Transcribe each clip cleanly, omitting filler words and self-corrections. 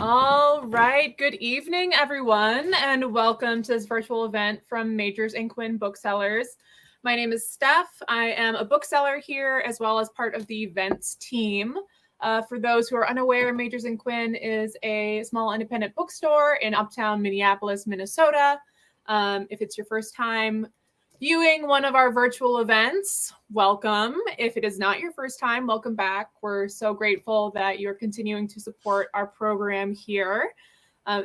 All right. Good evening, everyone, and welcome to this virtual event from Majors and Quinn Booksellers. My name is Steph. I am a bookseller here as well as part of the events team. For those who are unaware, Majors and Quinn is a small independent bookstore in uptown Minneapolis, Minnesota. If it's your first time viewing one of our virtual events, welcome. If it is not your first time, welcome back. We're so grateful that you're continuing to support our program here.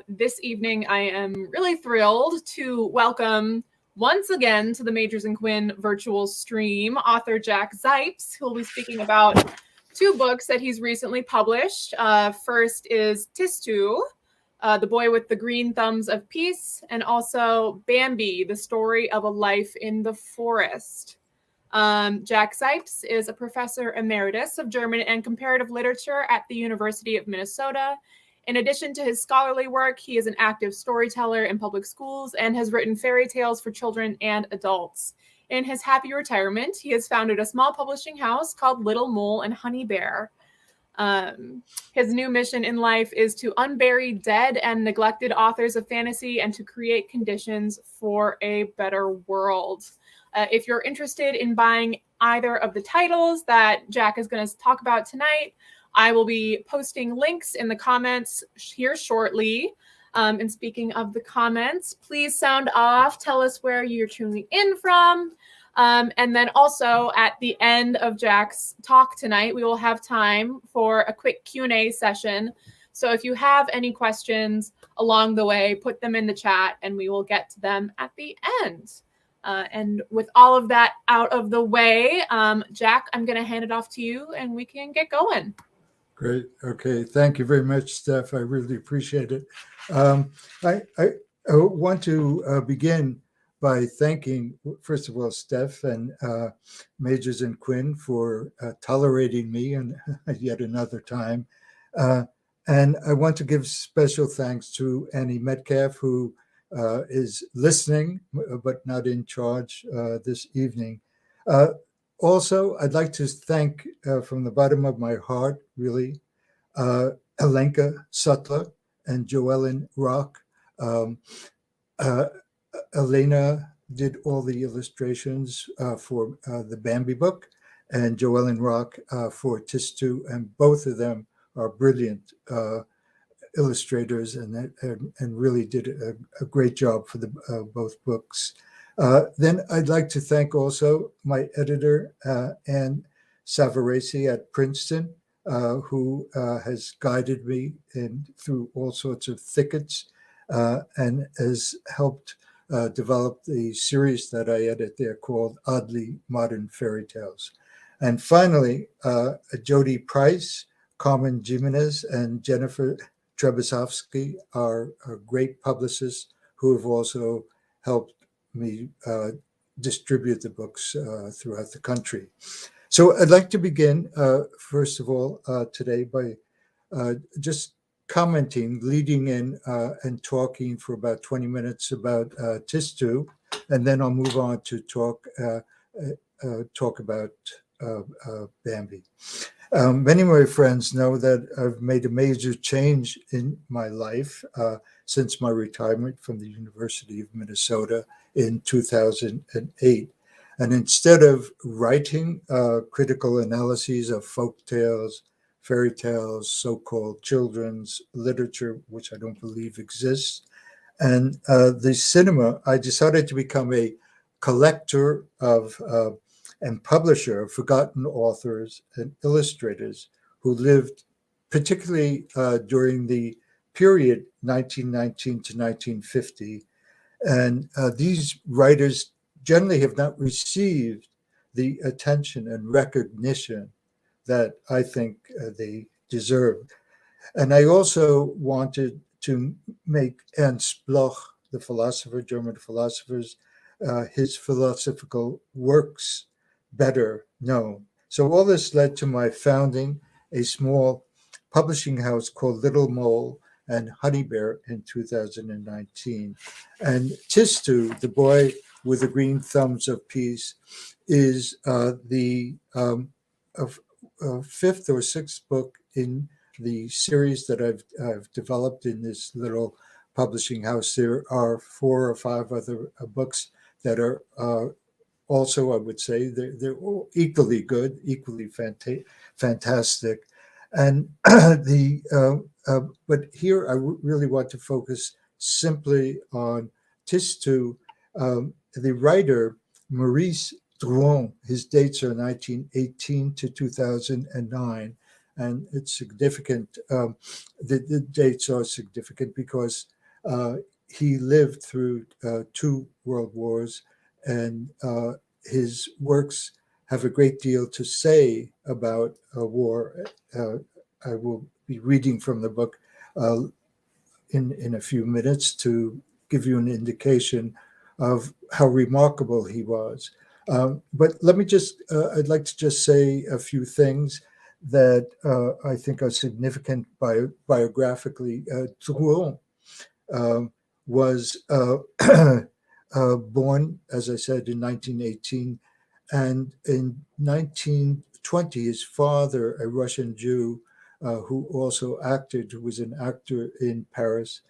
This evening, I am really thrilled to welcome once again to the Majors and Quinn virtual stream, author Jack Zipes, who will be speaking about two books that he's recently published. First is Tistou, The Boy with the Green Thumbs of Peace, and also Bambi, The Story of a Life in the Forest. Jack Zipes is a professor emeritus of German and comparative literature at the University of Minnesota. In addition to his scholarly work, he is an active storyteller in public schools and has written fairy tales for children and adults. In his happy retirement, he has founded a small publishing house called Little Mole and Honey Bear. His new mission in life is to unbury dead and neglected authors of fantasy and to create conditions for a better world. If you're interested in buying either of the titles that Jack is going to talk about tonight, I will be posting links in the comments here shortly. And speaking of the comments, please sound off. Tell us where you're tuning in from. And then also at the end of Jack's talk tonight, we will have time for a quick Q&A session. So if you have any questions along the way, put them in the chat and we will get to them at the end. And with all of that out of the way, Jack, I'm going to hand it off to you and we can get going. Great. Okay. Thank you very much, Steph. I really appreciate it. I want to begin by thanking, first of all, Steph and Majors and Quinn for tolerating me and yet another time. And I want to give special thanks to Annie Metcalf, who is listening but not in charge this evening. Also, I'd like to thank from the bottom of my heart, really, Alenka Sutler and Joellen Rock. Elena did all the illustrations for the Bambi book, and Joellen Rock for Tistou, and both of them are brilliant illustrators and really did a great job for the both books. Then I'd like to thank also my editor, Anne Savarese at Princeton, who has guided me through all sorts of thickets and has helped develop the series that I edit there called Oddly Modern Fairy Tales. And finally, Jody Price, Carmen Jimenez, and Jennifer Trebasovsky are great publicists who have also helped me distribute the books throughout the country. So I'd like to begin, first of all, today by just commenting, leading in and talking for about 20 minutes about Tistou, and then I'll move on to talk about Bambi. Many of my friends know that I've made a major change in my life since my retirement from the University of Minnesota in 2008. And instead of writing critical analyses of folk tales, fairy tales, so-called children's literature, which I don't believe exists, and the cinema, I decided to become a collector of and publisher of forgotten authors and illustrators who lived particularly during the period 1919 to 1950. And these writers generally have not received the attention and recognition that I think they deserve. And I also wanted to make Ernst Bloch, the philosopher, German philosophers, his philosophical works better known. So all this led to my founding a small publishing house called Little Mole and Honey Bear in 2019. And Tistou, the Boy with the Green Thumbs of Peace, is the fifth or sixth book in the series that I've developed in this little publishing house. There are 4 or 5 other books that are also, I would say, they're all equally good, equally fantastic. And but here I really want to focus simply on Tistou. The writer, Maurice Drouin, his dates are 1918 to 2009. And it's significant. The dates are significant because he lived through 2 world wars, and his works have a great deal to say about a war. I will be reading from the book in a few minutes to give you an indication of how remarkable he was. But let me I'd like to just say a few things that I think are significant biographically. Drouin was born, as I said, in 1918, and in 1920, his father, a Russian Jew who also acted, who was an actor in Paris,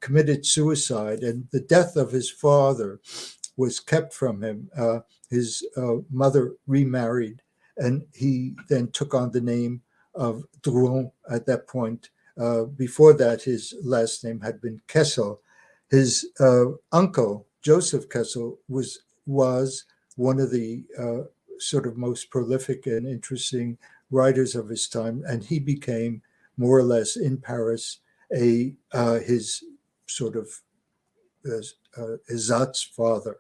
committed suicide, and the death of his father was kept from him. His mother remarried, and he then took on the name of Drouin at that point. Before that, his last name had been Kessel. His uncle, Joseph Kessel, was one of the sort of most prolific and interesting writers of his time, and he became more or less in Paris his sort of Izat's father.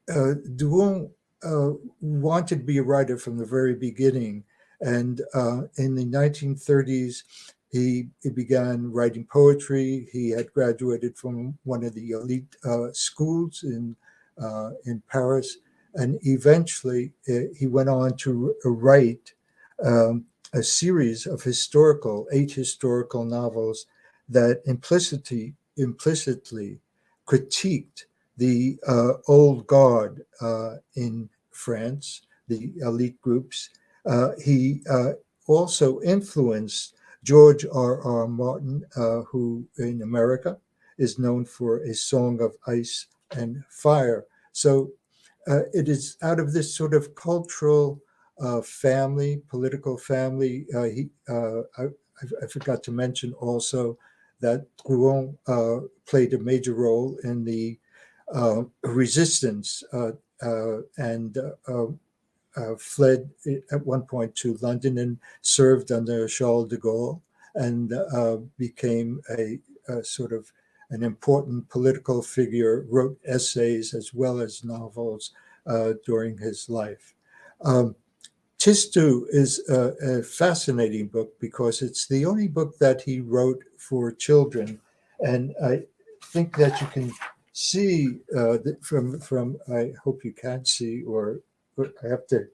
Drouin wanted to be a writer from the very beginning, and in the 1930s, he began writing poetry. He had graduated from one of the elite schools in Paris, and eventually he went on to write a series of 8 historical novels that implicitly critiqued the old guard in France, the elite groups. He also influenced George R.R. Martin, who in America is known for A Song of Ice and Fire. So it is out of this sort of cultural family, political family. I forgot to mention also that Drouin played a major role in the resistance and fled at one point to London and served under Charles de Gaulle, and became a sort of an important political figure, wrote essays as well as novels during his life. Tistou is a fascinating book because it's the only book that he wrote for children. And I think that you can see from I hope you can't see, or I have to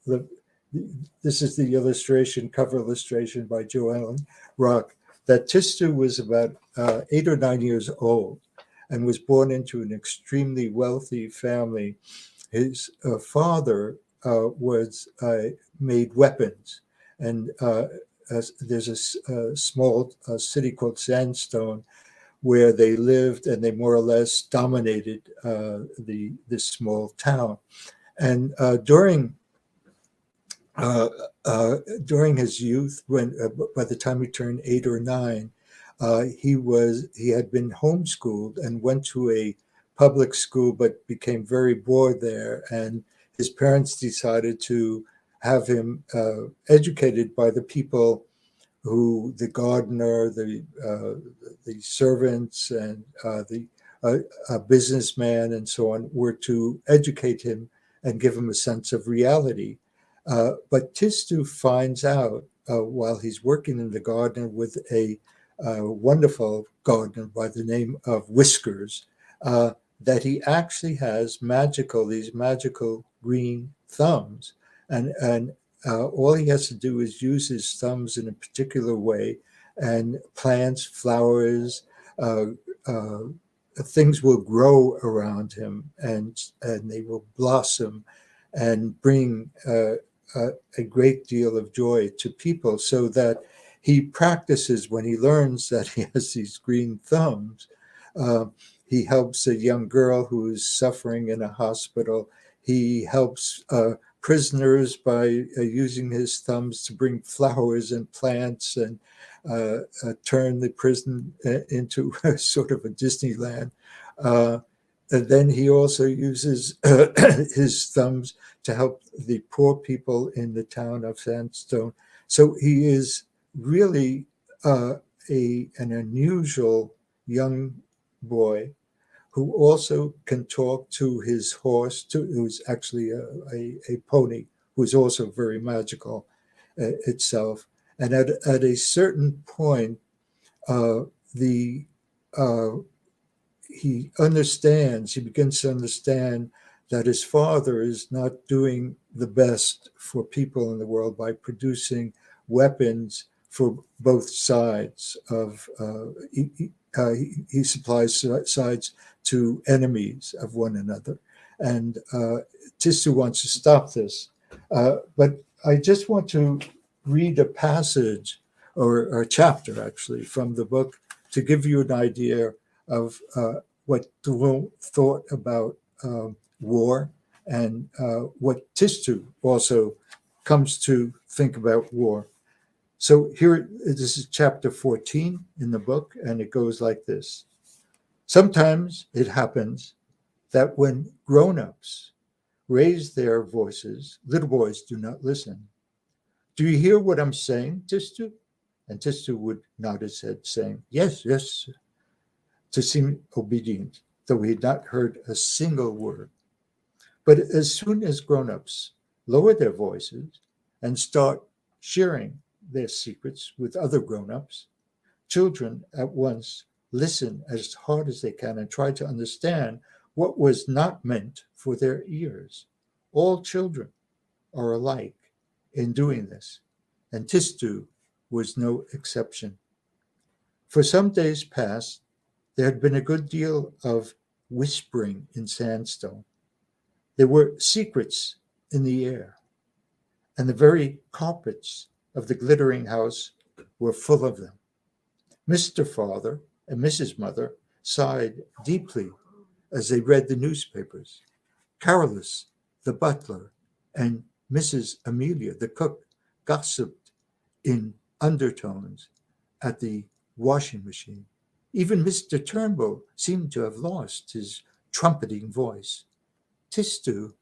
look. This is the cover illustration by Joanne Rock, that Tistou was about 8 or 9 years old and was born into an extremely wealthy family. His father was made weapons, and there's a small city called Sandstone where they lived, and they more or less dominated this small town. And during his youth, when by the time he turned 8 or 9, he had been homeschooled and went to a public school, but became very bored there. And his parents decided to have him educated by the people who, the gardener, the servants, and the businessman, and so on, were to educate him and give him a sense of reality. But Tistou finds out while he's working in the garden with a wonderful gardener by the name of Whiskers, that he actually has these magical green thumbs, and all he has to do is use his thumbs in a particular way, and plants, flowers, things will grow around him, and they will blossom and bring a great deal of joy to people, so that he practices when he learns that he has these green thumbs. Uh, he helps a young girl who is suffering in a hospital. He helps prisoners by using his thumbs to bring flowers and plants and turn the prison into sort of a Disneyland. And then he also uses his thumbs to help the poor people in the town of Sandstone. So he is really an unusual young boy who also can talk to his horse, who's actually a pony, who's also very magical itself. And at a certain point, the he begins to understand that his father is not doing the best for people in the world by producing weapons for both sides of, he supplies sides to enemies of one another. And Tistou wants to stop this. But I just want to read a passage or a chapter actually from the book to give you an idea of what Thoreau thought about war and what Tistou also comes to think about war. So here, this is chapter 14 in the book, and it goes like this. Sometimes it happens that when grown-ups raise their voices, little boys do not listen. Do you hear what I'm saying, Tistou? And Tistou would nod his head, saying, yes, yes, to seem obedient, though he had not heard a single word. But as soon as grown-ups lower their voices and start sharing their secrets with other grown-ups, children at once listen as hard as they can and try to understand what was not meant for their ears. All children are alike in doing this, and Tistou was no exception. For some days past, there had been a good deal of whispering in Sandstone. There were secrets in the air, and the very carpets of the glittering house were full of them. Mr. Father and Mrs. Mother sighed deeply as they read the newspapers. Carolus, the butler, and Mrs. Amelia, the cook, gossiped in undertones at the washing machine. Even Mr. Turnbull seemed to have lost his trumpeting voice. Tistou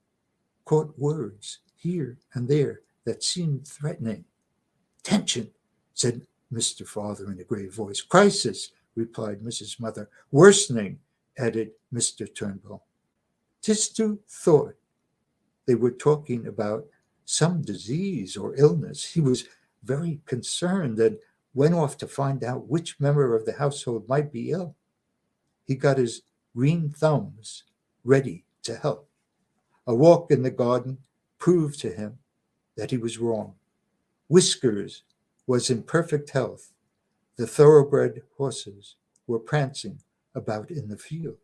caught words here and there that seemed threatening. Tension, said Mr. Father in a grave voice. Crisis, replied Mrs. Mother. Worsening, added Mr. Turnbull. Tistou thought they were talking about some disease or illness. He was very concerned and went off to find out which member of the household might be ill. He got his green thumbs ready to help. A walk in the garden proved to him that he was wrong. Whiskers was in perfect health. The thoroughbred horses were prancing about in the field.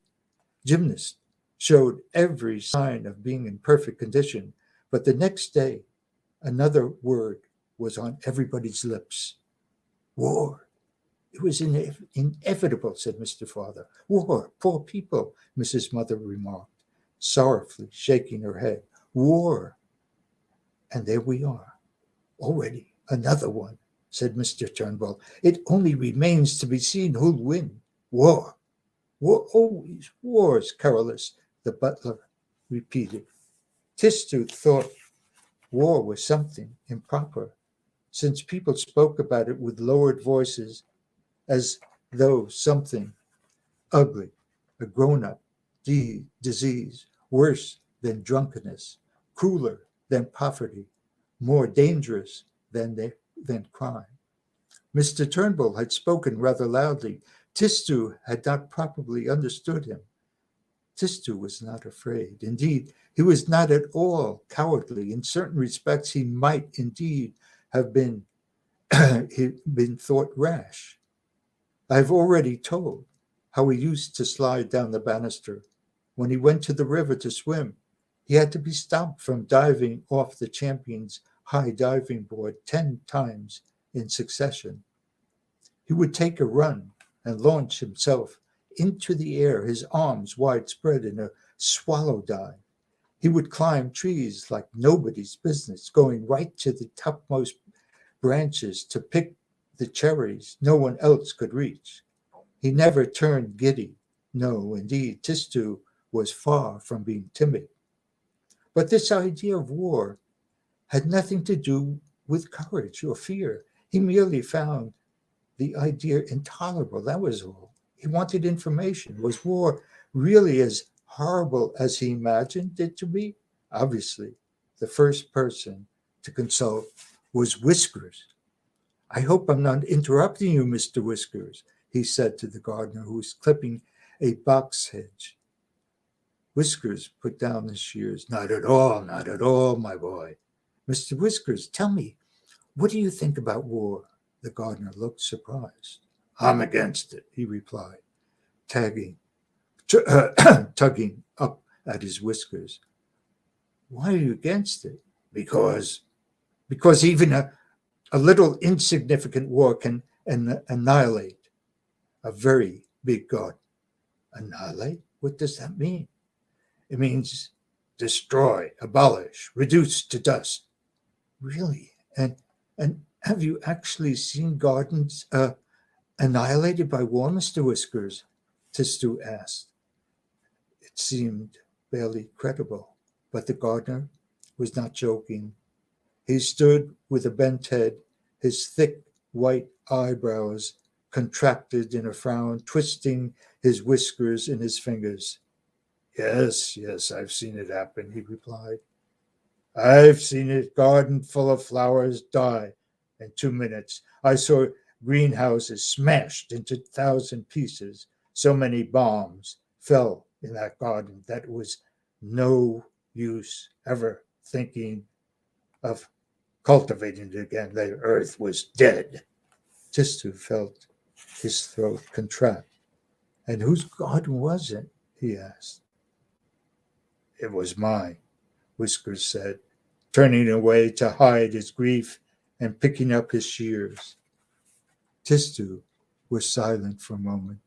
Gymnast showed every sign of being in perfect condition, but the next day, another word was on everybody's lips. War. It was inevitable, said Mr. Father. War, poor people, Mrs. Mother remarked, sorrowfully shaking her head. War. And there we are, already another one, said Mr. Turnbull. It only remains to be seen who'll win. War. War, always wars, Carolus, the butler repeated. Tistou thought war was something improper, since people spoke about it with lowered voices as though something ugly, a grown-up disease, worse than drunkenness, crueler than poverty, more dangerous than crime. Mr. Turnbull had spoken rather loudly. Tistou had not properly understood him. Tistou was not afraid. Indeed, he was not at all cowardly. In certain respects, he might indeed have been thought rash. I've already told how he used to slide down the banister. When he went to the river to swim, He had to be stopped from diving off the champion's high diving board 10 times in succession. He would take a run and launch himself into the air, his arms widespread in a swallow dive. He would climb trees like nobody's business, going right to the topmost branches to pick the cherries no one else could reach. He never turned giddy. No, indeed, Tistou was far from being timid. But this idea of war had nothing to do with courage or fear. He merely found the idea intolerable. That was all. He wanted information. Was war really as horrible as he imagined it to be? Obviously, the first person to consult was Whiskers. I hope I'm not interrupting you, Mr. Whiskers, he said to the gardener who was clipping a box hedge. Whiskers put down his shears. Not at all, my boy. Mr. Whiskers, tell me, what do you think about war? The gardener looked surprised. I'm against it, he replied, tugging up at his whiskers. Why are you against it? Because even a little insignificant war can annihilate a very big garden. Annihilate? What does that mean? It means destroy, abolish, reduce to dust. Really? And have you actually seen gardens annihilated by war, Mr. Whiskers? Tistou asked. It seemed barely credible, but the gardener was not joking. He stood with a bent head, his thick white eyebrows contracted in a frown, twisting his whiskers in his fingers. Yes, I've seen it happen, he replied. I've seen a garden full of flowers die in 2 minutes. I saw greenhouses smashed into 1,000 pieces. So many bombs fell in that garden that it was no use ever thinking of cultivating it again. The earth was dead. Tistou felt his throat contract. And whose garden was it? He asked. It was mine, Whiskers said, turning away to hide his grief and picking up his shears. Tistou was silent for a moment.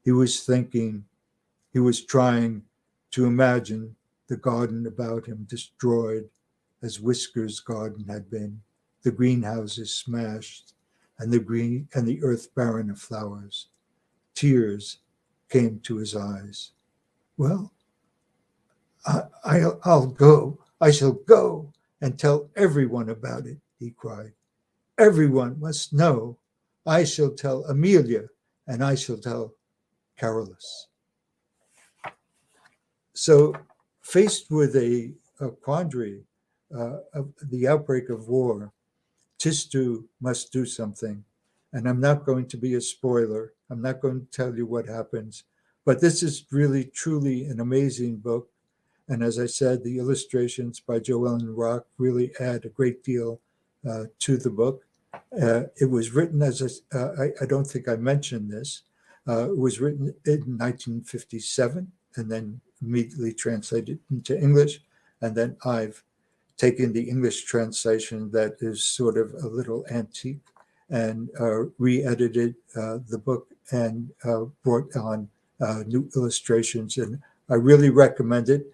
He was thinking, he was trying to imagine the garden about him destroyed as Whiskers' garden had been, the greenhouses smashed, and the earth barren of flowers. Tears came to his eyes. Well, I'll go. I shall go and tell everyone about it, he cried. Everyone must know. I shall tell Amelia, and I shall tell Carolus. So, faced with a quandary of the outbreak of war, Tistou must do something. And I'm not going to be a spoiler. I'm not going to tell you what happens. But this is really, truly an amazing book. And as I said, the illustrations by Joellen Rock really add a great deal to the book. It was written I don't think I mentioned this. It was written in 1957 and then immediately translated into English. And then I've taken the English translation that is sort of a little antique and re-edited the book and brought on new illustrations. And I really recommend it,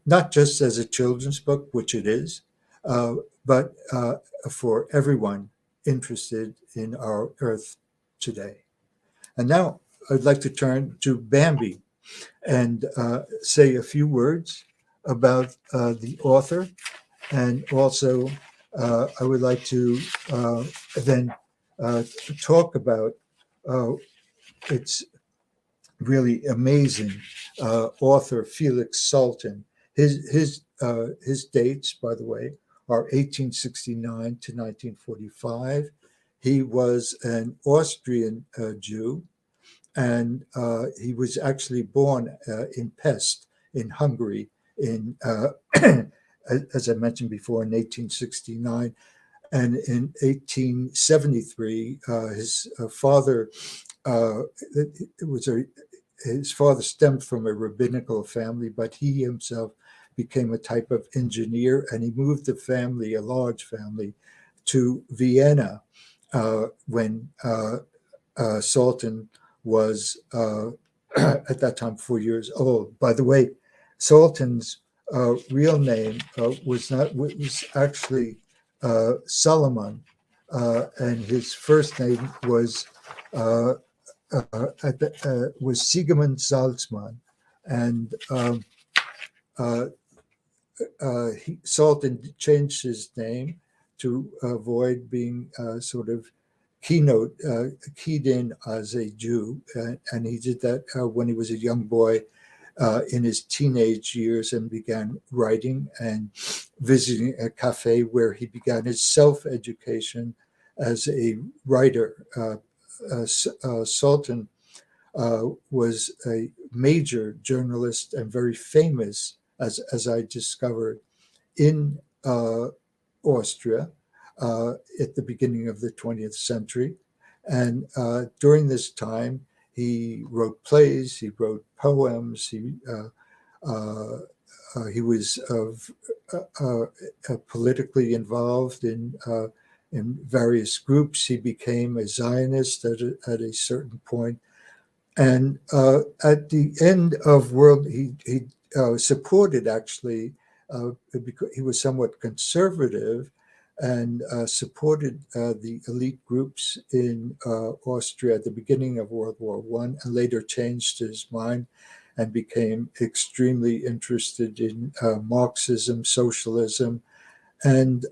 not just as a children's book, which it is, but for everyone interested in our Earth today. And now I'd like to turn to Bambi and say a few words about the author. And also, I would like to then talk about its really amazing author, Felix Sultan. His dates, by the way, are 1869 to 1945. He was an Austrian Jew, and he was actually born in Pest in Hungary in, as I mentioned before, in 1869. And in 1873, his father his father stemmed from a rabbinical family, but he himself became a type of engineer, and he moved the family, a large family, to Vienna when Sultan was at that time 4 years old. By the way, Sultan's real name was actually Solomon, and his first name was Siegmund Salzmann, and Sultan changed his name to avoid being sort of keyed in as a Jew, and he did that when he was a young boy in his teenage years, and began writing and visiting a cafe where he began his self-education as a writer. Sultan was a major journalist and very famous, as I discovered, in Austria at the beginning of the 20th century. And during this time, he wrote plays, he wrote poems, he was politically involved in various groups. He became a Zionist at a certain point. And at the end of he supported, actually, because he was somewhat conservative, and supported the elite groups in Austria at the beginning of World War I, and later changed his mind and became extremely interested in Marxism, socialism. And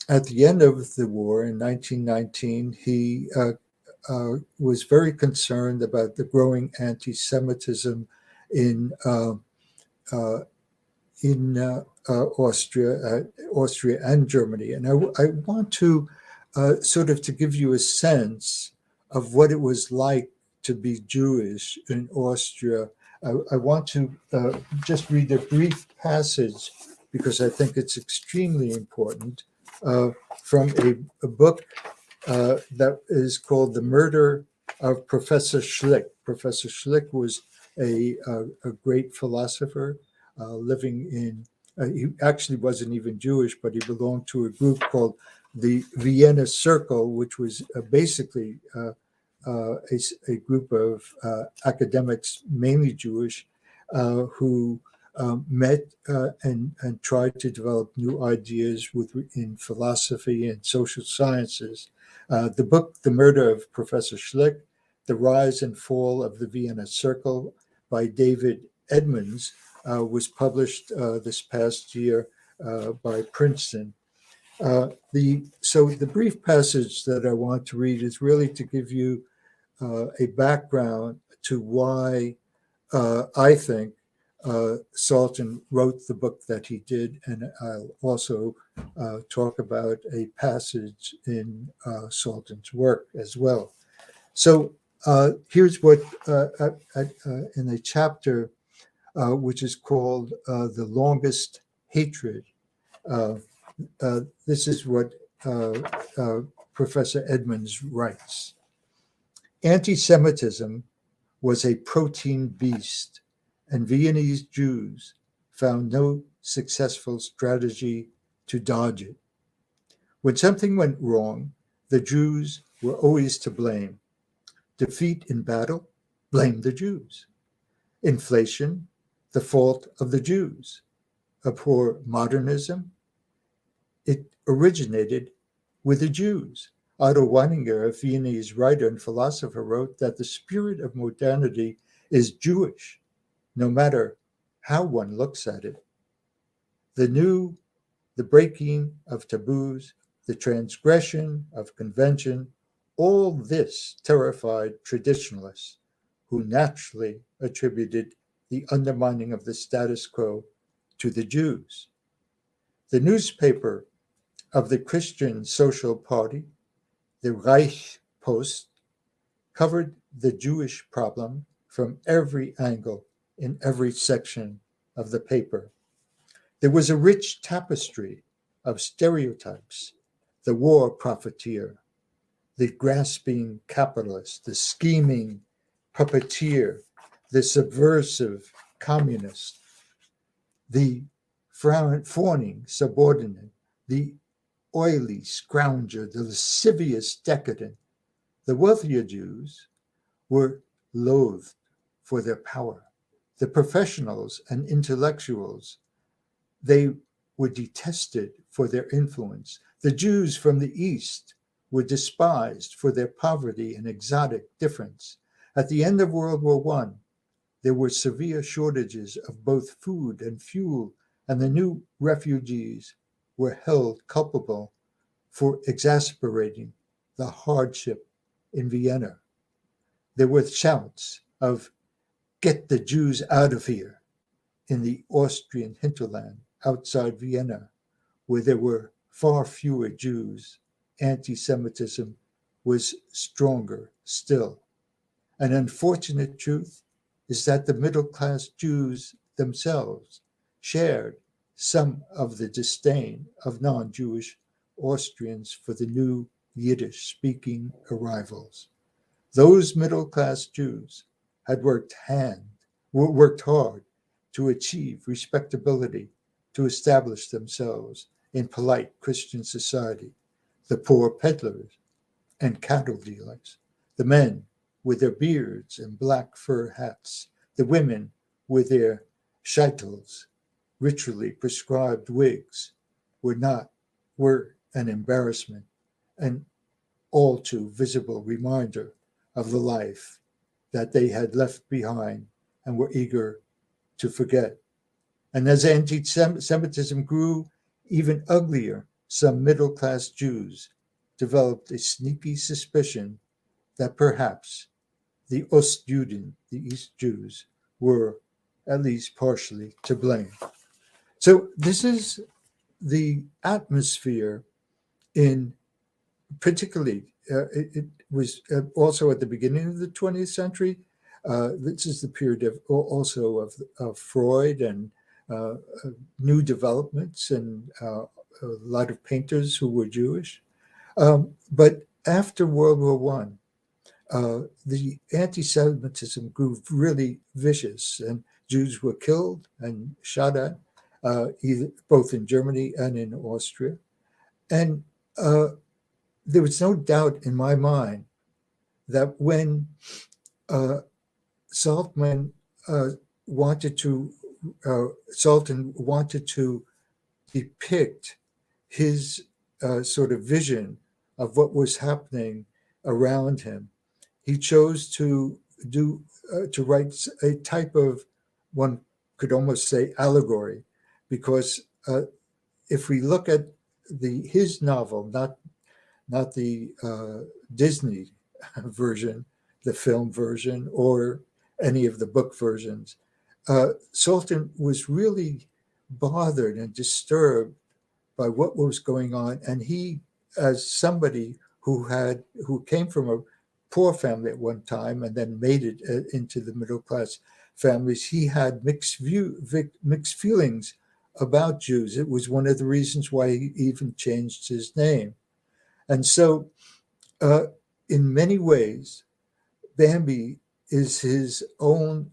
at the end of the war in 1919, he was very concerned about the growing anti-Semitism in Austria and Germany. And I want to sort of to give you a sense of what it was like to be Jewish in Austria. I want to just read a brief passage, because I think it's extremely important, from a book that is called The Murder of Professor Schlicht. Professor Schlicht was a great philosopher living in, he actually wasn't even Jewish, but he belonged to a group called the Vienna Circle, which was basically a group of academics, mainly Jewish, who met and tried to develop new ideas in philosophy and social sciences. The book, The Murder of Professor Schlicht, The Rise and Fall of the Vienna Circle by David Edmonds, was published this past year by Princeton. So the brief passage that I want to read is really to give you a background to why I think Sultan wrote the book that he did, and I'll also talk about a passage in Sultan's work as well. So here's what, in a chapter which is called The Longest Hatred, this is what Professor Edmonds writes. Anti-Semitism was a protein beast, and Viennese Jews found no successful strategy to dodge it. When something went wrong, the Jews were always to blame. Defeat in battle, blame the Jews. Inflation, the fault of the Jews. A poor modernism, it originated with the Jews. Otto Weininger, a Viennese writer and philosopher, wrote that the spirit of modernity is Jewish, no matter how one looks at it. The new, the breaking of taboos, the transgression of convention, all this terrified traditionalists, who naturally attributed the undermining of the status quo to the Jews. The newspaper of the Christian Social Party, the Reich Post, covered the Jewish problem from every angle in every section of the paper. There was a rich tapestry of stereotypes: the war profiteer, the grasping capitalist, the scheming puppeteer, the subversive communist. the fawning subordinate, the oily scrounger, the lascivious decadent. The wealthier Jews were loathed for their power. The professionals and intellectuals, they were detested for their influence. The Jews from the East were despised for their poverty and exotic difference. At the end of World War I, there were severe shortages of both food and fuel, and the new refugees were held culpable for exacerbating the hardship in Vienna. There were shouts of "Get the Jews out of here" in the Austrian hinterland outside Vienna, where there were far fewer Jews. Anti-Semitism was stronger still. An unfortunate truth is that the middle-class Jews themselves shared some of the disdain of non-Jewish Austrians for the new Yiddish-speaking arrivals. Those middle-class Jews had worked hard to achieve respectability, to establish themselves in polite Christian society. The poor peddlers and cattle dealers, the men with their beards and black fur hats, the women with their scheitels, ritually prescribed wigs, were an embarrassment, an all too visible reminder of the life that they had left behind and were eager to forget. And as anti-Semitism grew even uglier, some middle-class Jews developed a sneaky suspicion that perhaps the Ostjuden, the East Jews, were at least partially to blame. So this is the atmosphere in particularly, it was also at the beginning of the 20th century. This is the period also of Freud and new developments and a lot of painters who were Jewish. But after World War I, the anti-Semitism grew really vicious, and Jews were killed and shot at, both in Germany and in Austria. And there was no doubt in my mind that when Sultan wanted to depict his sort of vision of what was happening around him, he chose to write a type of, one could almost say, allegory, because if we look at his novel, not the Disney version, the film version, or any of the book versions, Sultan was really bothered and disturbed by what was going on. And he, as somebody who came from a poor family at one time and then made it into the middle class families, he had mixed feelings about Jews. It was one of the reasons why he even changed his name. And so in many ways, Bambi is his own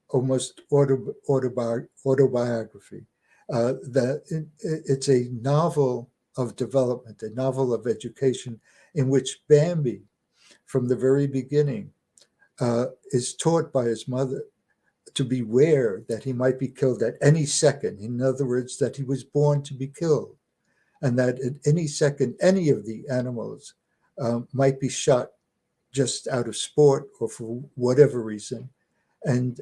almost autobiography. That it's a novel of development, a novel of education, in which Bambi, from the very beginning, is taught by his mother to beware that he might be killed at any second. In other words, that he was born to be killed, and that at any second, any of the animals might be shot just out of sport or for whatever reason. And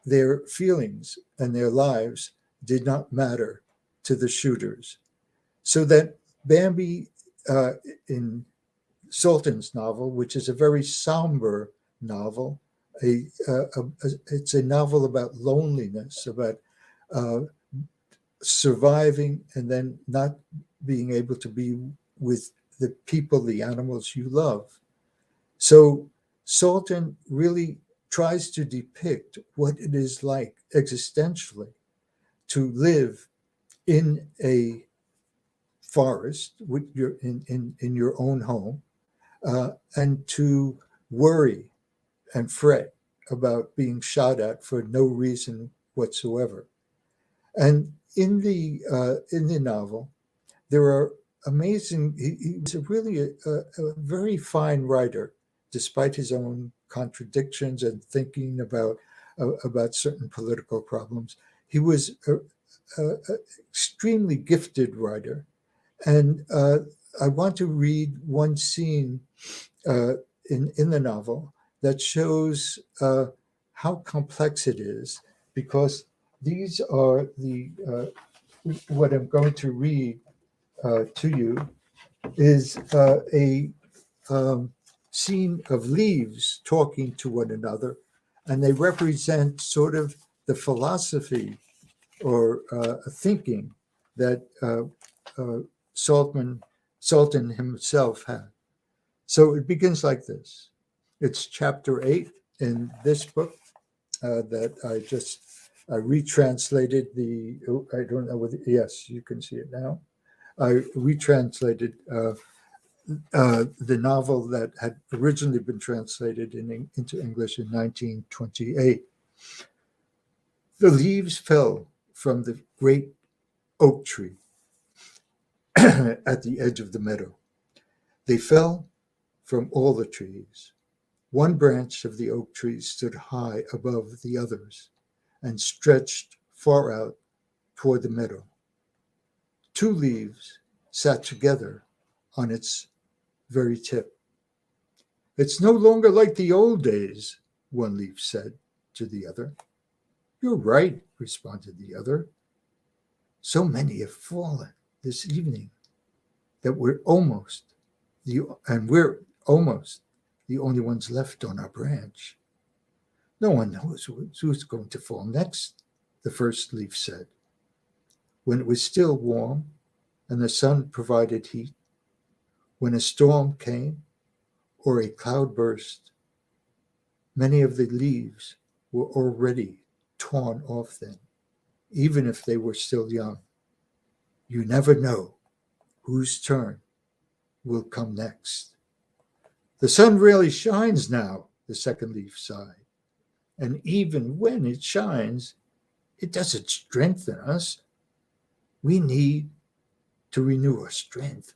their feelings and their lives did not matter to the shooters. So that Bambi, in Sultan's novel, which is a very somber novel, it's a novel about loneliness, about surviving and then not being able to be with the people, the animals you love. So Sultan really tries to depict what it is like existentially to live in a forest with in your own home, and to worry and fret about being shot at for no reason whatsoever. And in the novel, there are amazing. He's really a very fine writer, despite his own contradictions and thinking about certain political problems. He was a extremely gifted writer, and I want to read one scene in the novel that shows how complex it is, because these are what I'm going to read to you is a scene of leaves talking to one another, and they represent sort of the philosophy or thinking that Sultan himself had. So it begins like this. It's chapter 8 in this book that I retranslated I don't know whether, yes, you can see it now. I retranslated the novel that had originally been translated into English in 1928. The leaves fell from the great oak tree at the edge of the meadow. They fell from all the trees. One branch of the oak tree stood high above the others and stretched far out toward the meadow. Two leaves sat together on its very tip. It's no longer like the old days, one leaf said to the other. You're right, responded the other. So many have fallen this evening that we're almost the only ones left on our branch. No one knows who's going to fall next, the first leaf said. When it was still warm and the sun provided heat, when a storm came or a cloud burst, many of the leaves were already torn off then, even if they were still young. You never know whose turn will come next. The sun really shines now, the second leaf sighed. And even when it shines, it doesn't strengthen us. We need to renew our strength.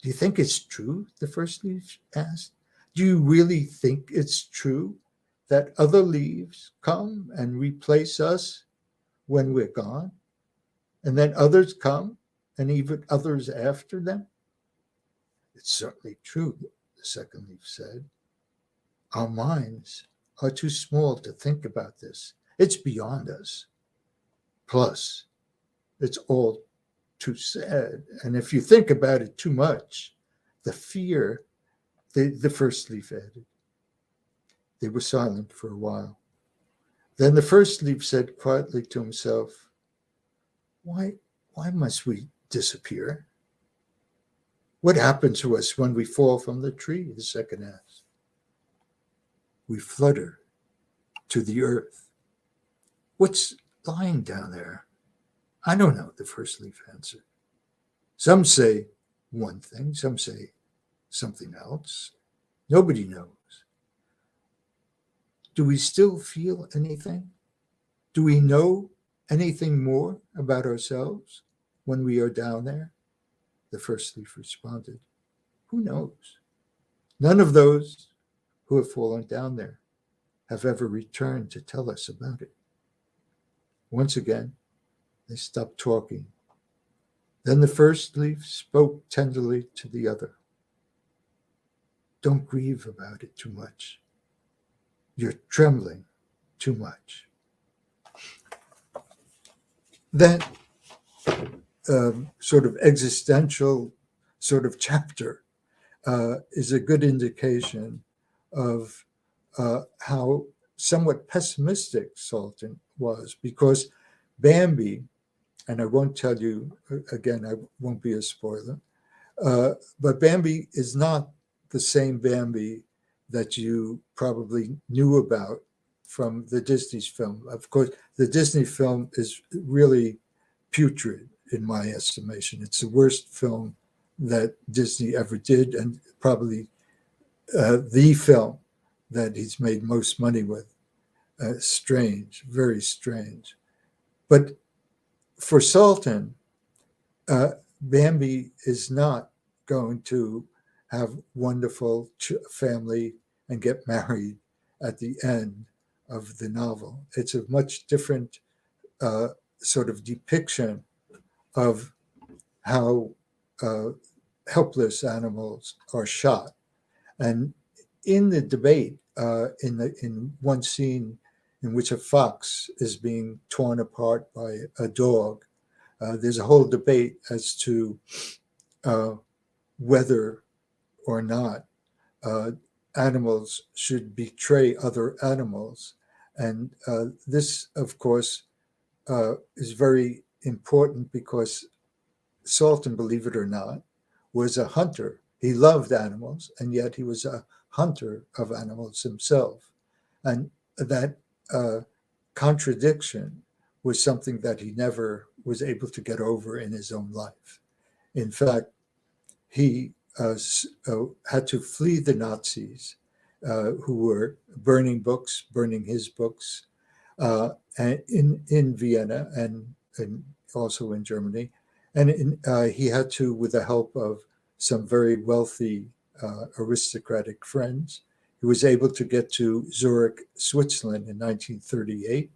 Do you think it's true? The first leaf asked. Do you really think it's true that other leaves come and replace us when we're gone? And then others come and even others after them? It's certainly true, the second leaf said. Our minds are too small to think about this. It's beyond us. Plus, it's all too sad. And if you think about it too much, the fear, the first leaf added. They were silent for a while. Then the first leaf said quietly to himself, Why must we disappear? What happens to us when we fall from the tree? The second asked. We flutter to the earth. What's lying down there? I don't know, the first leaf answered. Some say one thing, some say something else. Nobody knows. Do we still feel anything? Do we know anything more about ourselves when we are down there? The first leaf responded. Who knows? None of those who have fallen down there have ever returned to tell us about it. Once again, they stopped talking. Then the first leaf spoke tenderly to the other. Don't grieve about it too much. You're trembling too much. That sort of existential sort of chapter is a good indication of how somewhat pessimistic Sultan was, because Bambi, and I won't tell you, again, I won't be a spoiler, but Bambi is not the same Bambi that you probably knew about from the Disney's film. Of course, the Disney film is really putrid in my estimation. It's the worst film that Disney ever did, and probably the film that he's made most money with. Strange, very strange. But for Sultan, Bambi is not going to have wonderful family and get married at the end of the novel. It's a much different sort of depiction of how helpless animals are shot. And in the debate, in one scene in which a fox is being torn apart by a dog, there's a whole debate as to whether or not animals should betray other animals. And this, of course, is very important because Sultan, believe it or not, was a hunter. He loved animals, and yet he was a hunter of animals himself. And that contradiction was something that he never was able to get over in his own life. In fact, he had to flee the Nazis, who were burning books, burning his books, in Vienna and also in Germany. And he had to, with the help of some very wealthy aristocratic friends, he was able to get to Zurich, Switzerland in 1938.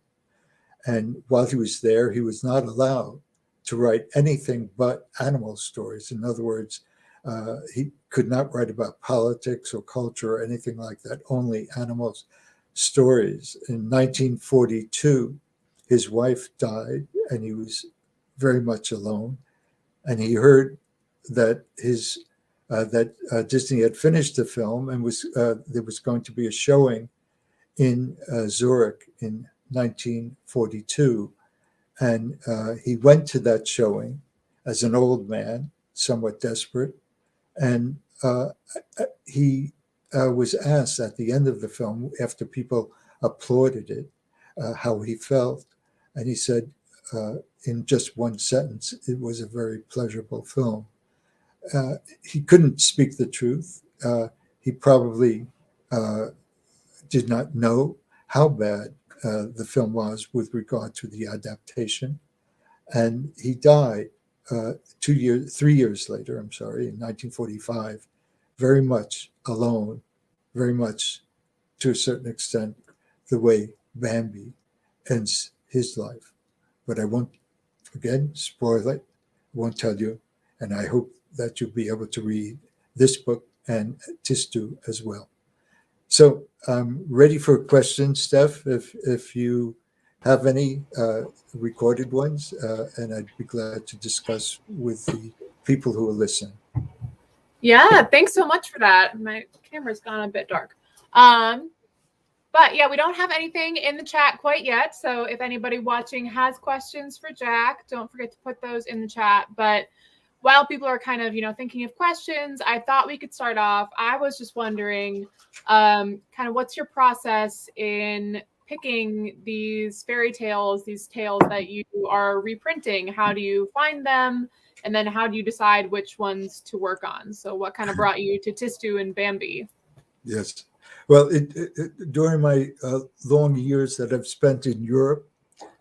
And while he was there, he was not allowed to write anything but animal stories. In other words, he could not write about politics or culture or anything like that, only animals stories. In 1942, his wife died and he was very much alone. And he heard that Disney had finished the film and there was going to be a showing in Zurich in 1942. And he went to that showing as an old man, somewhat desperate. And he was asked at the end of the film, after people applauded it, how he felt. And he said, in just one sentence, it was a very pleasurable film. He couldn't speak the truth. He probably did not know how bad the film was with regard to the adaptation. And he died 3 years later, in 1945, very much alone, very much to a certain extent, the way Bambi ends his life. But I won't, again, spoil it, I won't tell you. And I hope that you'll be able to read this book and Tistou as well. So I'm ready for questions, Steph, if you have any recorded ones, and I'd be glad to discuss with the people who will listen. Yeah, thanks so much for that. My camera's gone a bit dark. But yeah, we don't have anything in the chat quite yet. So if anybody watching has questions for Jack, don't forget to put those in the chat. But while people are kind of, thinking of questions, I thought we could start off. I was just wondering, kind of what's your process in picking these fairy tales, these tales that you are reprinting? How do you find them? And then how do you decide which ones to work on? So what kind of brought you to Tistou and Bambi? Yes. Well, during my long years that I've spent in Europe,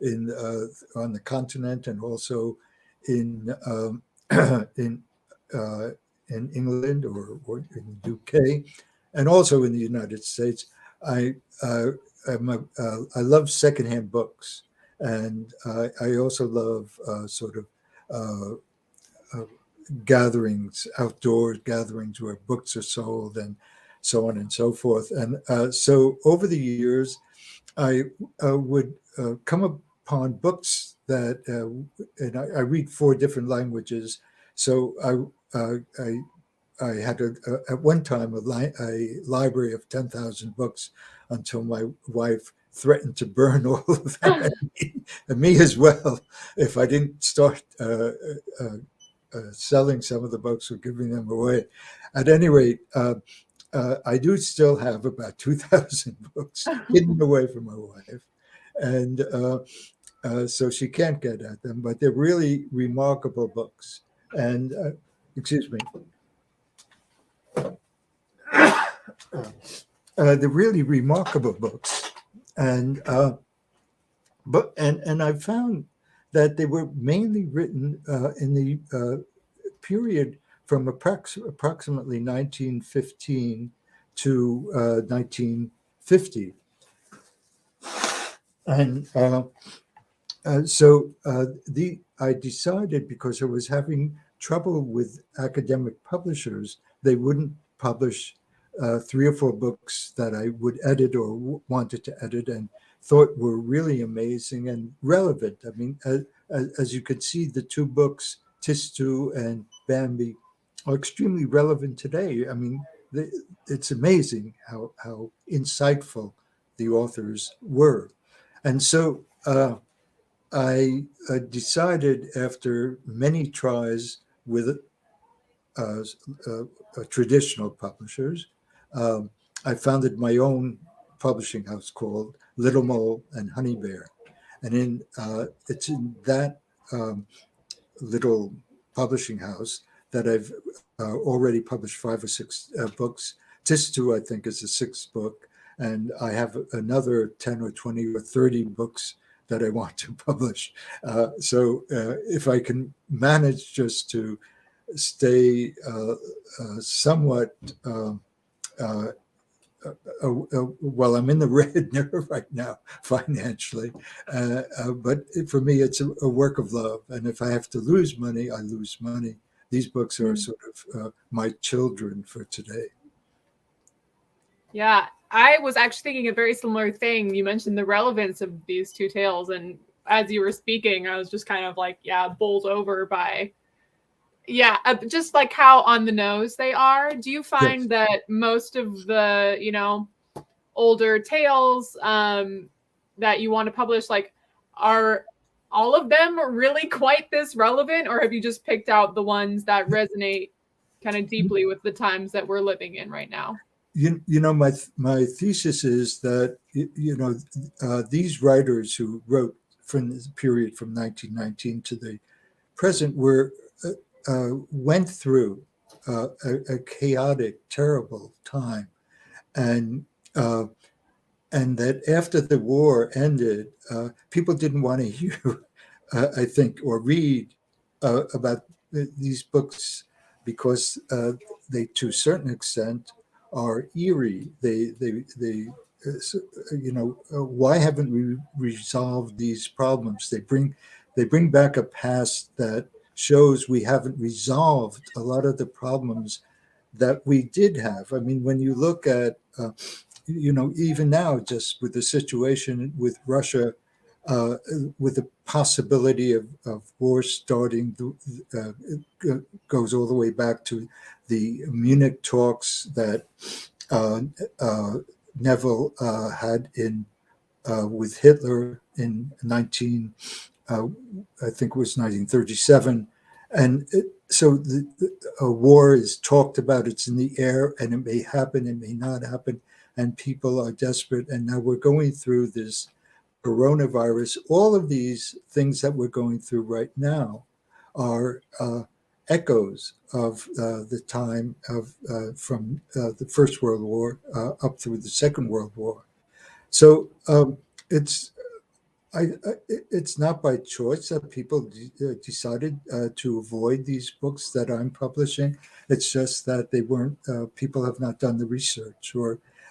on the continent, and also in England or in the UK, and also in the United States, I love secondhand books, and I also love gatherings, outdoor gatherings where books are sold and so on and so forth. And so over the years, I would come upon books that, and I read 4 different languages. So I had at one time a library of 10,000 books until my wife threatened to burn all of them, and me as well, if I didn't start selling some of the books or giving them away. At any rate, I do still have about 2,000 books hidden away from my wife. And so she can't get at them, but they're really remarkable books. And, excuse me. They're really remarkable books. And I found that they were mainly written in the period from approximately 1915 to 1950. And I decided, because I was having trouble with academic publishers, they wouldn't publish 3 or 4 books that I would edit or wanted to edit and thought were really amazing and relevant. I mean, as you can see, the 2 books, Tistou and Bambi, are extremely relevant today. I mean, it's amazing how insightful the authors were. And so I decided, after many tries with traditional publishers, I founded my own publishing house called Little Mole and Honey Bear. And it's in that little publishing house that I've already published 5 or 6 books. Tistou, I think, is the 6th book. And I have another 10 or 20 or 30 books that I want to publish. So if I can manage just to stay somewhat, well, I'm in the red right now financially, but for me, it's a work of love. And if I have to lose money, I lose money. These books are sort of my children for today. Yeah, I was actually thinking a very similar thing. You mentioned the relevance of these 2 tales, and as you were speaking, I was just kind of like, bowled over by, just like how on the nose they are. Do you find that most of the, older tales that you want to publish, like, are all of them really quite this relevant, or have you just picked out the ones that resonate kind of deeply with the times that we're living in right now? My thesis is that these writers who wrote from the period from 1919 to the present went through a chaotic, terrible time, and that after the war ended, people didn't want to hear, I think, or read about these books, because they, to a certain extent, are eerie. Why haven't we resolved these problems? They bring back a past that shows we haven't resolved a lot of the problems that we did have. I mean, when you look at, even now, just with the situation with Russia, with the possibility of war starting, goes all the way back to the Munich talks that Neville had with Hitler in I think it was 1937, and so a war is talked about. It's in the air, and it may happen, it may not happen, and people are desperate. And now we're going through this coronavirus. All of these things that we're going through right now are echoes of the time of from the First World War up through the Second World War. So it's not by choice that people decided to avoid these books that I'm publishing. It's just that they weren't. People have not done the research,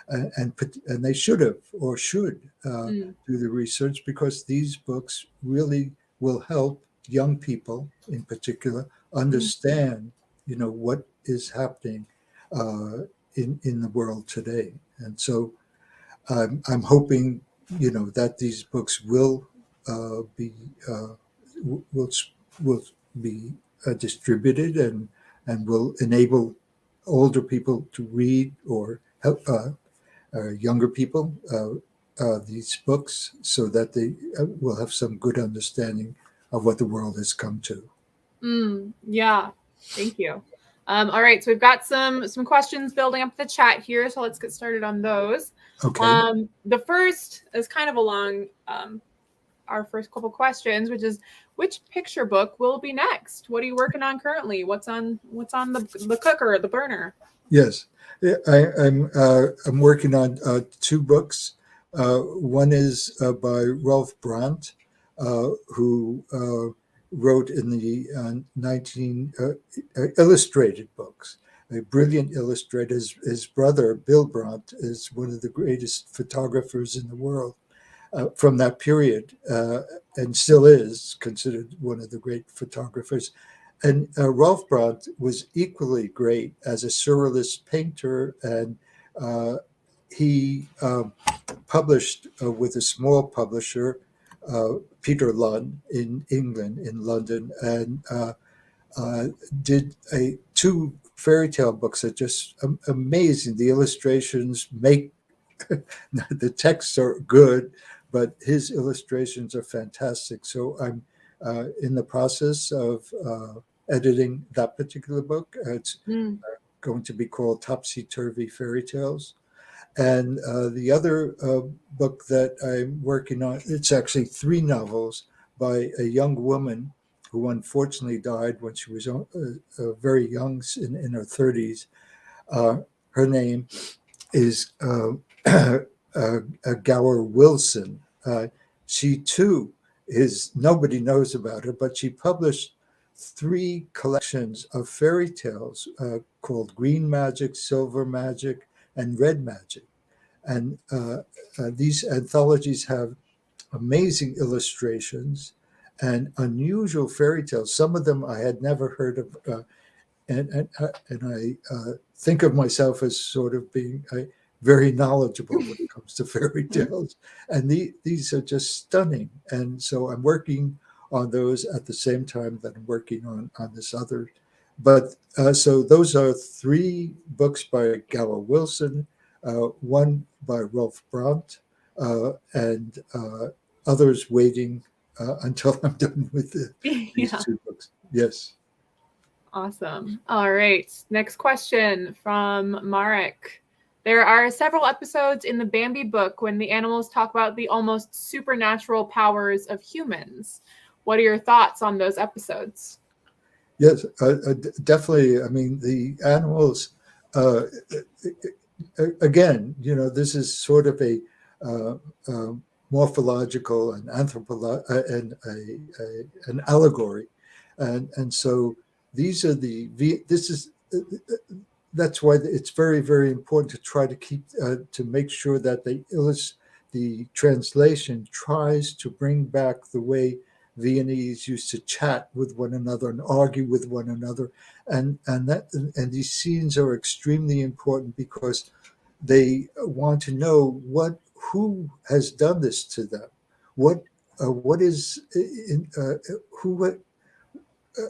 and they should have or should do the research, because these books really will help young people, in particular, understand, what is happening in the world today. And so I'm hoping, that these books will be distributed and will enable older people to read, or help younger people these books, so that they will have some good understanding of what the world has come to. Yeah, thank you. All right, so we've got some questions building up the chat here, so let's get started on those. Okay. The first is kind of along our first couple questions, which is, which picture book will be next? What are you working on currently? What's on the cooker, the burner? Yes, I'm working on 2 books. One is by Rolf Brandt, who wrote in the 19 illustrated books. A brilliant illustrator. His brother, Bill Brandt, is one of the greatest photographers in the world from that period, and still is considered one of the great photographers. And Rolf Brandt was equally great as a surrealist painter, and he published with a small publisher, Peter Lunn, in England, in London, and did two fairy tale books that just amazing. The illustrations make the texts are good, but his illustrations are fantastic. So I'm in the process of editing that particular book. It's going to be called Topsy Turvy Fairy Tales. And the other book that I'm working on, it's actually three novels by a young woman who unfortunately died when she was very young, in her 30s. Her name is Gower Wilson. She too nobody knows about her, but she published three collections of fairy tales called Green Magic, Silver Magic, and Red Magic. And these anthologies have amazing illustrations and unusual fairy tales. Some of them I had never heard of, and I think of myself as sort of being very knowledgeable when it comes to fairy tales, and these are just stunning. And so I'm working on those at the same time that I'm working on this other. But so those are three books by Gower Wilson, one by Rolf Brandt, and others waiting until I'm done with these two books. Yes. Awesome. All right. Next question from Marek. There are several episodes in the Bambi book when the animals talk about the almost supernatural powers of humans. What are your thoughts on those episodes? Yes, definitely. I mean, the animals, again, this is sort of a morphological and anthropological and an allegory. And so these are that's why it's very, very important to try to keep, to make sure that the translation tries to bring back the way Viennese used to chat with one another and argue with one another, and these scenes are extremely important because they want to know who has done this to them, what is who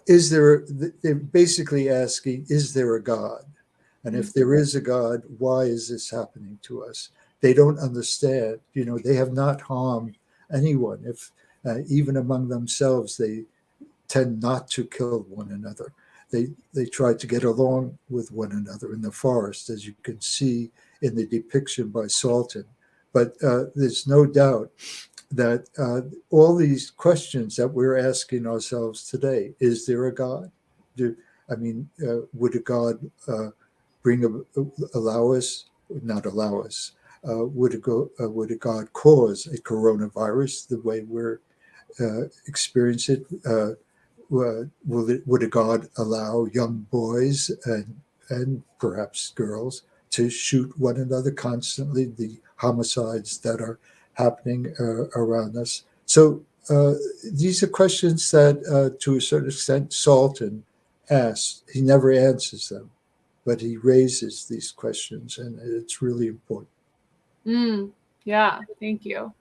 is there. They're basically asking, is there a God? And if there is a God, why is this happening to us? They don't understand. They have not harmed anyone. If even among themselves, they tend not to kill one another. They try to get along with one another in the forest, as you can see in the depiction by Sultan. But there's no doubt that all these questions that we're asking ourselves today, is there a God? Would a God allow us, not allow us? Would a God cause a coronavirus the way we're experiencing it? Would a God allow young boys and perhaps girls to shoot one another constantly? The homicides that are happening around us. So these are questions that, to a certain extent, Sultan asks. He never answers them, but he raises these questions, and it's really important. Yeah, thank you.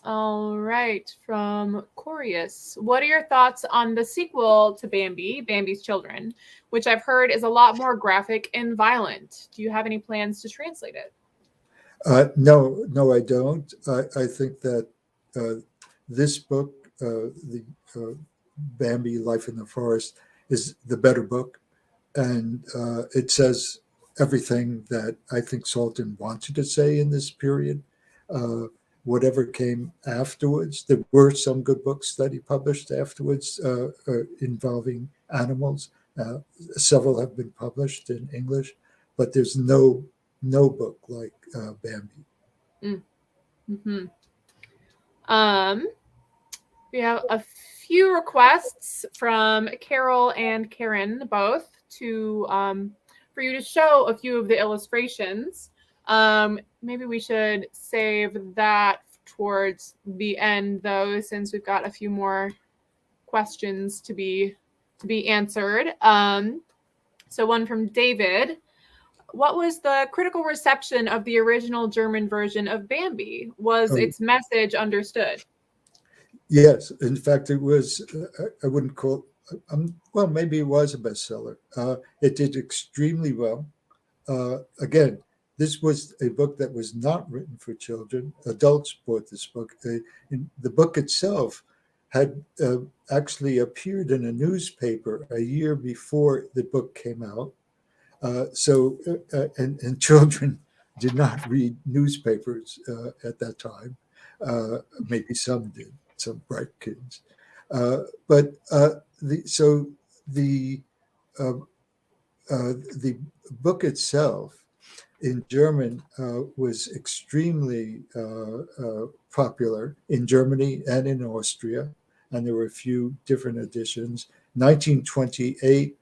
All right, from Corius. What are your thoughts on the sequel to Bambi, Bambi's Children, which I've heard is a lot more graphic and violent? Do you have any plans to translate it? No, I don't. I think that this book, the Bambi, Life in the Forest, is the better book. And it says everything that I think Sultan wanted to say in this period. Whatever came afterwards, there were some good books that he published afterwards involving animals. Several have been published in English, but there's no book like Bambi. Mm-hmm. Um, we have a few requests from Carol and Karen both to for you to show a few of the illustrations. Maybe we should save that towards the end, though, since we've got a few more questions to be answered. So one from David. What was the critical reception of the original German version of Bambi? Was its message understood? Yes, in fact, it was. I wouldn't call. Well, maybe it was a bestseller. It did extremely well. Again, this was a book that was not written for children. Adults bought this book. The book itself had actually appeared in a newspaper a year before the book came out. And children did not read newspapers at that time. Maybe some did, some bright kids. But the the book itself in German was extremely popular in Germany and in Austria, and there were a few different editions. 1928,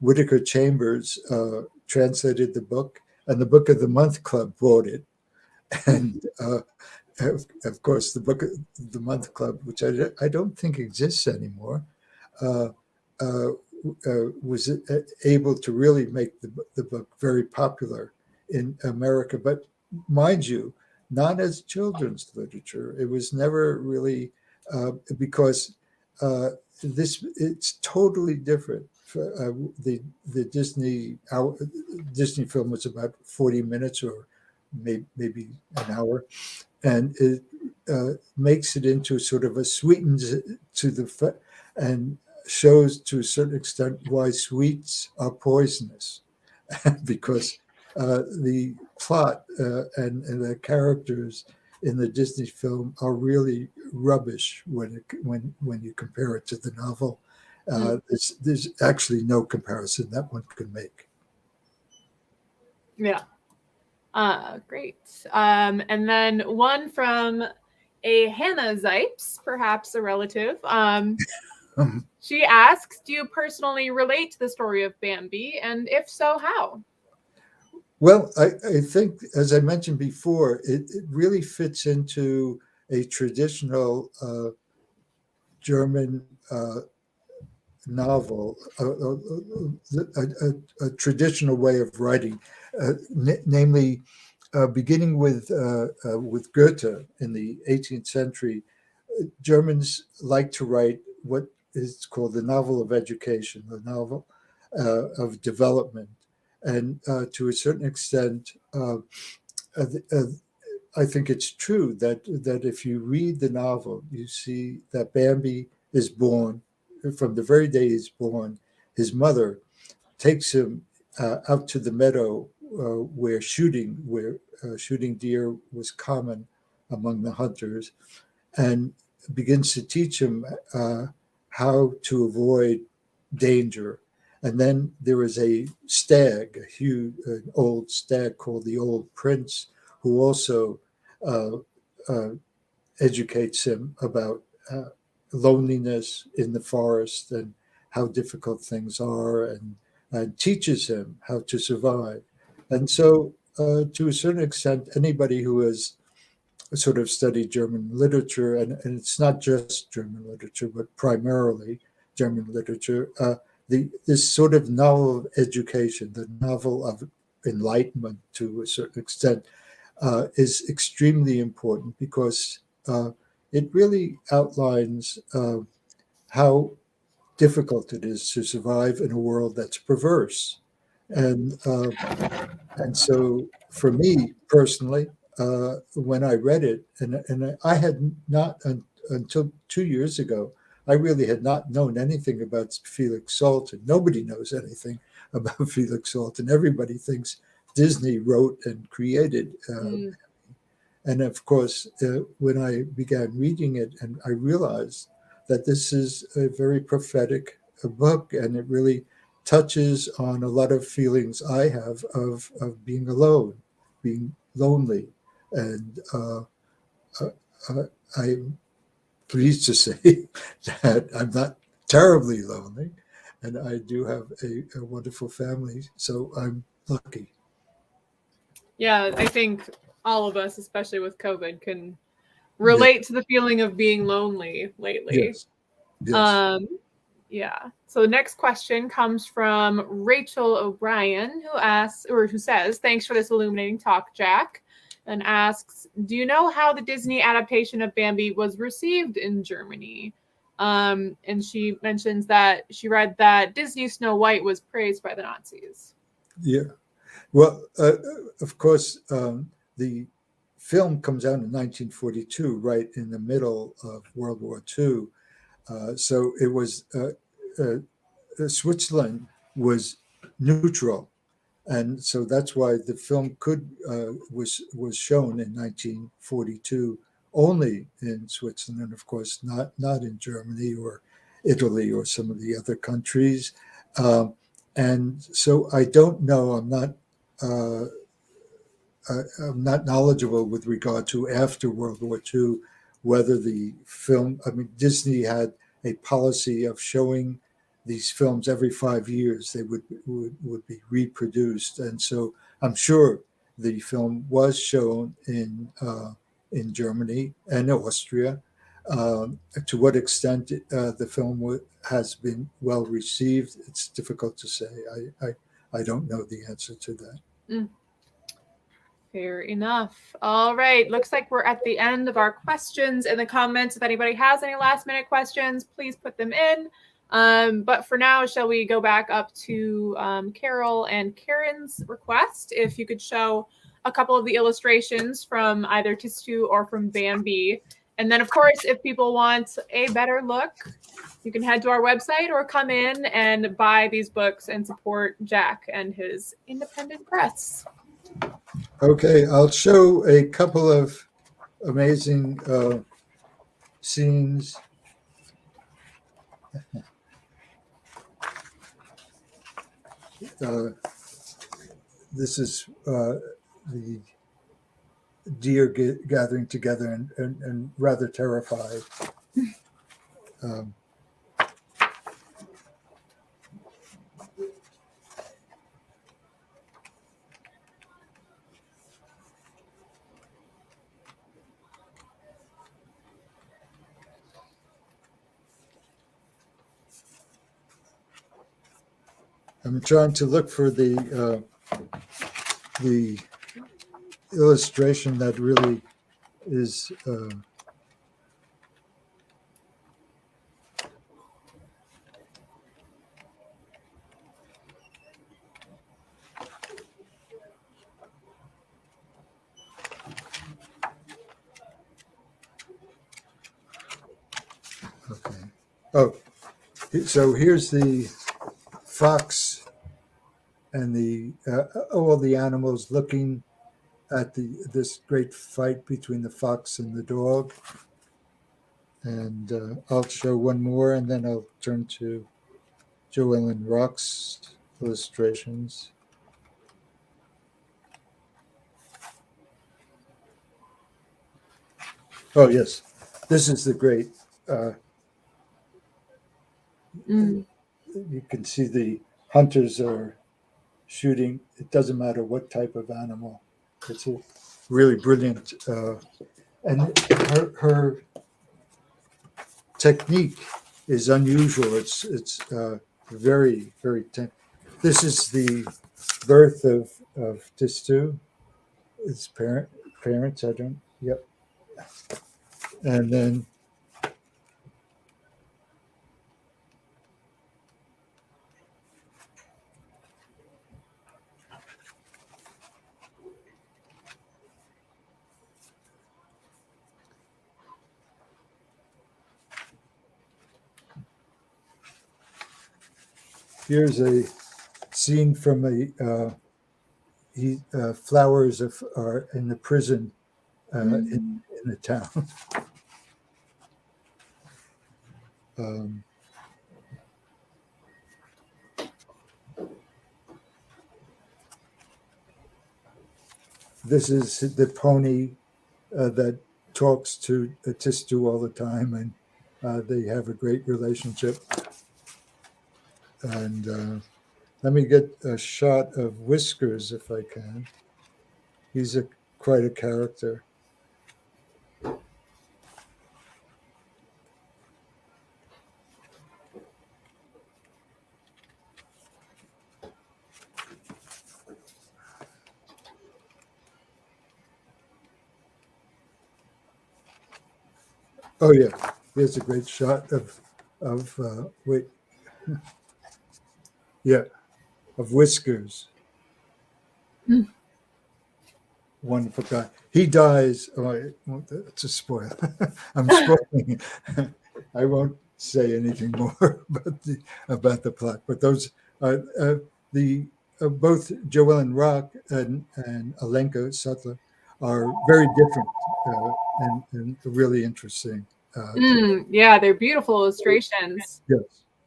Whitaker Chambers translated the book, and the Book of the Month Club bought it. And of course, the Book of the Month Club, which I don't think exists anymore, was able to really make the book very popular in America. But mind you, not as children's literature. It was never really because it's totally different. The Disney film was about 40 minutes or maybe an hour, and it makes it into sort of a sweetens to the and shows to a certain extent why sweets are poisonous, because the plot and the characters in the Disney film are really rubbish when you compare it to the novel. There's actually no comparison that one could make. Yeah. Great. And then one from a Hannah Zipes, perhaps a relative. She asks, do you personally relate to the story of Bambi? And if so, how? Well, I think, as I mentioned before, it really fits into a traditional German novel, a traditional way of writing, namely beginning with Goethe in the 18th century. Germans like to write what is called the novel of education, the novel of development. And to a certain extent, I think it's true that if you read the novel, you see that Bambi is born. From the very day he's born, his mother takes him out to the meadow where shooting deer was common among the hunters, and begins to teach him how to avoid danger. And then there is a stag, an old stag called the Old Prince, who also educates him about loneliness in the forest and how difficult things are, and teaches him how to survive. And so, to a certain extent, anybody who has sort of studied German literature, and it's not just German literature, but primarily German literature, this sort of novel of education, the novel of enlightenment to a certain extent, is extremely important, because it really outlines how difficult it is to survive in a world that's perverse. And so for me personally, when I read it, and I had not until 2 years ago, I really had not known anything about Felix Sultan. Nobody knows anything about Felix Sultan. Everybody thinks Disney wrote and created. And of course, when I began reading it, and I realized that this is a very prophetic book, and it really touches on a lot of feelings I have of being alone, being lonely, and I'm pleased to say that I'm not terribly lonely, and I do have a wonderful family, so I'm lucky. Yeah, I think all of us, especially with COVID, can Yeah, relate to the feeling of being lonely lately. yes, yes. Um, yeah. So the next question comes from Rachel O'Brien, who asks, or who says, "Thanks for this illuminating talk, Jack," and asks, "Do you know how the Disney adaptation of Bambi was received in Germany?" And she mentions that she read that Disney Snow White was praised by the Nazis. Yeah. Well, of course, the film comes out in 1942, right in the middle of World War II. So it was Switzerland was neutral, and so that's why the film was shown in 1942 only in Switzerland, of course, not in Germany or Italy or some of the other countries. Um, and so I don't know. Uh, I'm not knowledgeable with regard to after World War II whether the film. I mean, Disney had a policy of showing these films every 5 years. They would be reproduced, and so I'm sure the film was shown in Germany and Austria. To what extent the film has been well received, it's difficult to say. I don't know the answer to that. Mm. Fair enough. All right. Looks like we're at the end of our questions in the comments. If anybody has any last minute questions, please put them in. But for now, shall we go back up to Carol and Karen's request? If you could show a couple of the illustrations from either Tistou or from Bambi. And then, of course, if people want a better look, you can head to our website or come in and buy these books and support Jack and his independent press. Okay, I'll show a couple of amazing scenes. Uh, this is the deer gathering together and rather terrified. Um, I'm trying to look for the illustration that really is. Okay. Oh, so here's the fox and all the animals looking at this great fight between the fox and the dog. And I'll show one more, and then I'll turn to Joellen Rock's illustrations. Oh yes, this is the great. You can see the hunters are shooting. It doesn't matter what type of animal. It's a really brilliant, and her technique is unusual. It's very very. This is the birth of Tistou. His parents. I don't. Yep. And then here's a scene from flowers are in the prison in the town. Um, this is the pony that talks to Tistou all the time, and they have a great relationship. And let me get a shot of Whiskers if I can. He's quite a character. Oh yeah, here's a great shot of wait, yeah, of Whiskers. Mm. Wonderful guy. He dies. Oh, it's a spoiler. I'm spoiling. I won't say anything more about the plot. But those both Joellen Rock and Alenka Sutler are very different and really interesting. Yeah, they're beautiful illustrations. Yes.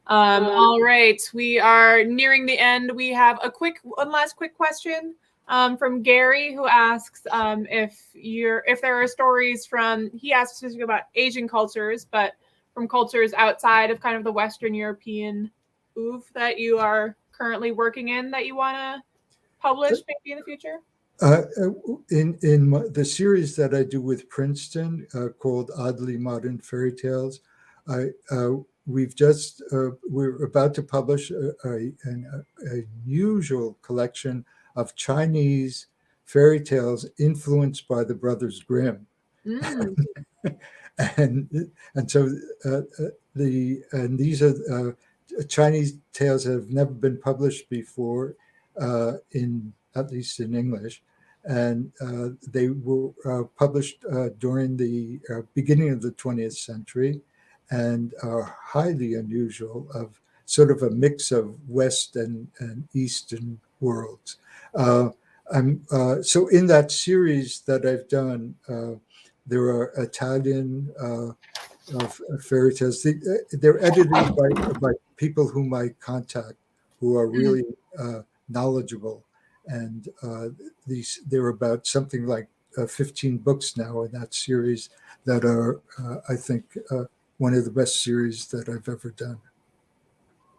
All right, we are nearing the end. We have one last quick question from Gary, who asks if there are stories he asks specifically about Asian cultures, but from cultures outside of kind of the Western European oeuvre that you are currently working in that you want to publish maybe in the future. In the series that I do with Princeton called Oddly Modern Fairy Tales, we're about to publish an unusual collection of Chinese fairy tales influenced by the Brothers Grimm. and so these are Chinese tales that have never been published before, at least in English, and they were published during the beginning of the 20th century, and are highly unusual, of sort of a mix of West and Eastern worlds. So in that series that I've done, there are Italian fairy tales. They're edited by people whom I contact, who are really knowledgeable. And there are about something like 15 books now in that series that are, I think, one of the best series that I've ever done.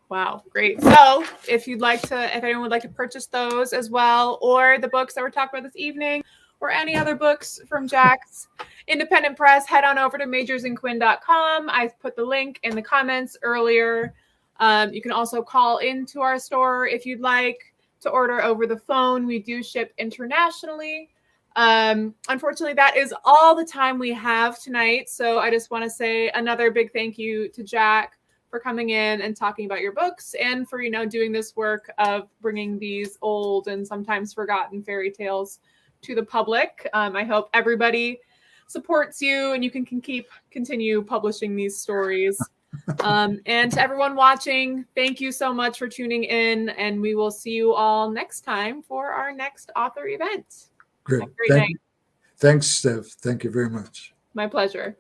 Wow, great. So if anyone would like to purchase those as well, or the books that we're talking about this evening, or any other books from Jack's independent press, head on over to majorsandquinn.com. I put the link in the comments earlier. You can also call into our store if you'd like to order over the phone. We do ship internationally. Unfortunately, that is all the time we have tonight. So I just want to say another big thank you to Jack for coming in and talking about your books, and for, doing this work of bringing these old and sometimes forgotten fairy tales to the public. I hope everybody supports you and you can continue publishing these stories. And to everyone watching, thank you so much for tuning in, and we will see you all next time for our next author event. Great. Night. Thanks, Steph. Thank you very much. My pleasure.